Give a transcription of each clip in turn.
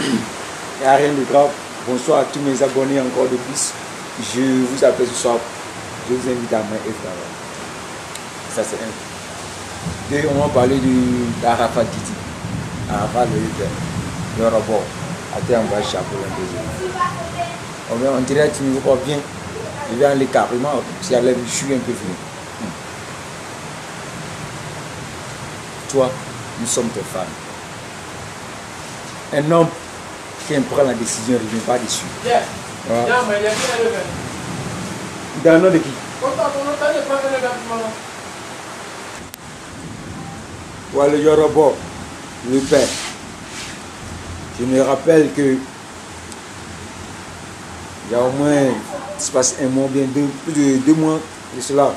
Il n'y a rien de grave. Bonsoir à tous mes abonnés encore de plus. Je vous appelle ce soir. Je vous invite à main et ça c'est un. Deux, on va parler d'Arafat Didi. Arafat le robot. À terre, on va chapeau un peu. On dirait que tu ne vois pas bien. Je vais aller carrément. Si elle je suis un peu venu. Toi, nous sommes tes fans. Un homme qui prend la décision ne revient pas dessus. Voilà. Dans le nom de qui? Voilà le Yoruba, le père. Je me rappelle que il y a au moins, il se passe un mois, bien plus de 2 mois de cela.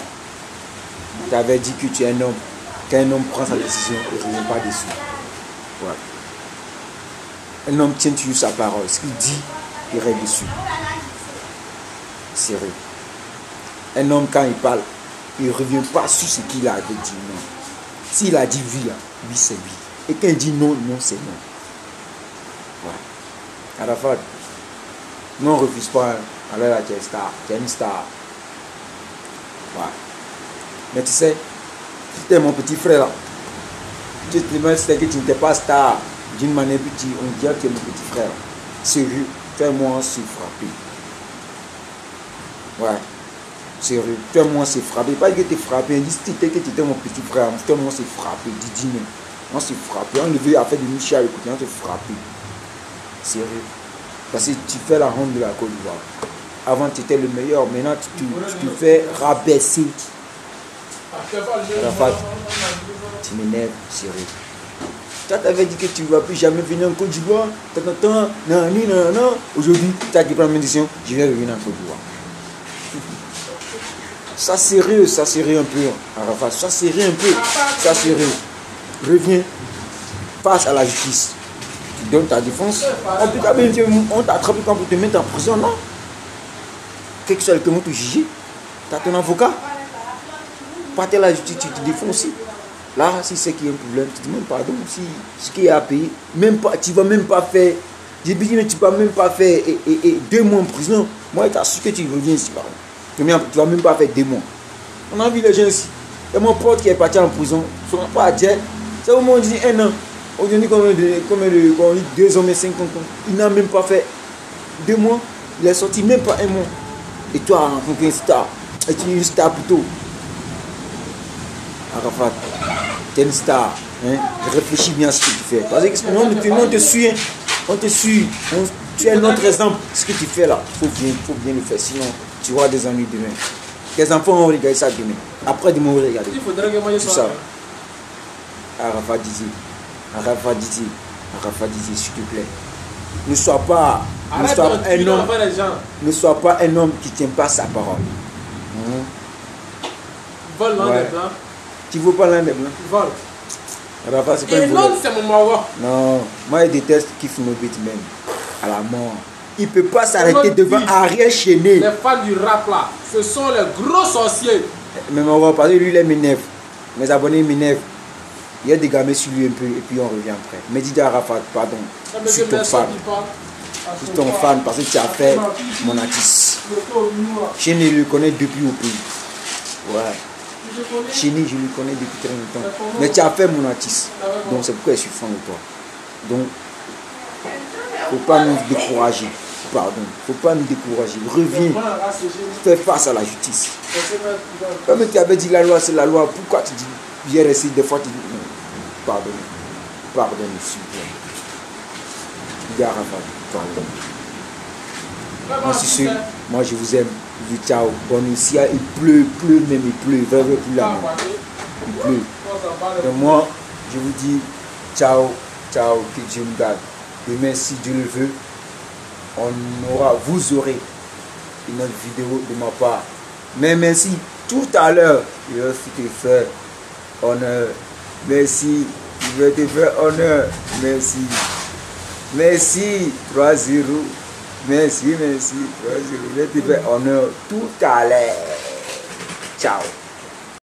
Tu avais dit que tu es un homme. Quand un homme prend sa décision, il ne revient pas dessus. Voilà. Un homme tient toujours sa parole. Ce qu'il dit, il reste dessus. Sérieux. Un homme, quand il parle, il ne revient pas sur ce qu'il a dit non. S'il a dit oui, oui c'est oui. Et quand il dit non, non c'est non. Voilà. Arafat, nous on ne refuse pas. Alors là, tu es star. Tu es une star. Voilà. Mais tu sais, tu es mon petit frère là. Tu te demandes que tu n'étais pas star. D'une manière petite, on dirait que tu es mon petit frère. Sérieux, fais-moi se frapper. Ouais. Sérieux, fais-moi se frapper. Pas que tu es frappé. Dis que tu étais mon petit frère. Fais-moi se frapper. Dis non. On se frappe. On veut à faire de Michel à l'écouter. On te frappe. Sérieux. Parce que tu fais la honte de la Côte d'Ivoire. Avant tu étais le meilleur. Maintenant tu te fais rabaisser. Arafat, tu m'énerves. Sérieux. Tu avais dit que tu ne vas plus jamais venir en Côte d'Ivoire. Non. Aujourd'hui, tu as dit prendre une décision. Je vais revenir en Côte d'Ivoire. Ça sérieux un peu. Arafat, ça sérieux un peu. Ça sérieux. Reviens. Passe à la justice. Tu donnes ta défense. On t'a attrapé pour te mettre en prison, non? Quel que soit le comment te juger. Tu as ton avocat. Partez à la justice, tu te défends aussi. Là, si c'est qu'il y a un problème, tu te demandes pardon. Si ce qui est à payer, même pas, tu ne vas même pas faire. J'ai dit, mais tu ne vas même pas faire 2 mois en prison. Moi, je t'assure que tu reviens ici, pardon. Tu ne vas même pas faire 2 mois. On a vu les gens ici. Il y a mon pote qui est parti en prison. Ils ne sont pas à dire. C'est au moins dit 1 an. Aujourd'hui, combien de 2 ans et 5 ans. Il n'a même pas fait 2 mois. Il est sorti même pas 1 mois. Et toi, tu es une star. Et tu es une star plutôt. Arafat, tu es une star. Hein? Réfléchis bien à ce que tu fais. Parce que on te suit. Hein? On te suit. Tu es notre exemple. Ce que tu fais là, il faut bien le faire. Sinon, tu auras des ennuis demain. Les enfants vont regarder ça demain. Après, ils vont regarder. Il faudrait que moi je tout ça. Arafat Didi, s'il te plaît. Ne sois pas un homme qui ne tient pas sa parole. Vole l'un des blancs. Tu ne veux pas l'un des blancs? Vole. Arafat, c'est pas et non, c'est mon mawa. Non, moi je déteste Kif Nobit même. À la mort. Il ne peut pas s'arrêter devant Ariel Chené. Les fans du rap là, ce sont les gros sorciers. Mais on va parler, lui, il m'énerve. Mes abonnés m'énervent. Il y a des gamins sur lui un peu et puis on revient après. Mais dis Arafat, pardon. Je suis ton fan. Je suis ton fan parce que tu as fait mon artiste. Chené, je le connais depuis au pays. Ouais. Chené, je le connais depuis très longtemps. Mais tu as fait mon artiste. Donc c'est pourquoi je suis fan de toi. Donc, il ne faut pas nous décourager. Pardon, il ne faut pas nous décourager. Reviens, fais face à la justice. Comme tu avais dit la loi, c'est la loi. Pourquoi tu dis bien rester des fois tu dis non. Pardonne, s'il vous plaît. Pardon. Moi je vous aime. Je vous dis ciao. Bonne nuit. Il pleut même, il pleut. Vraiment plus là. Il pleut. Donc moi, je vous dis ciao, que Dieu me garde. Demain, si Dieu le veut, vous aurez une autre vidéo de ma part. Mais merci, tout à l'heure, je vais te faire honneur. Merci, je vais te faire honneur. Merci, 3-0. Merci, 3-0. Je vais te faire honneur tout à l'heure. Ciao.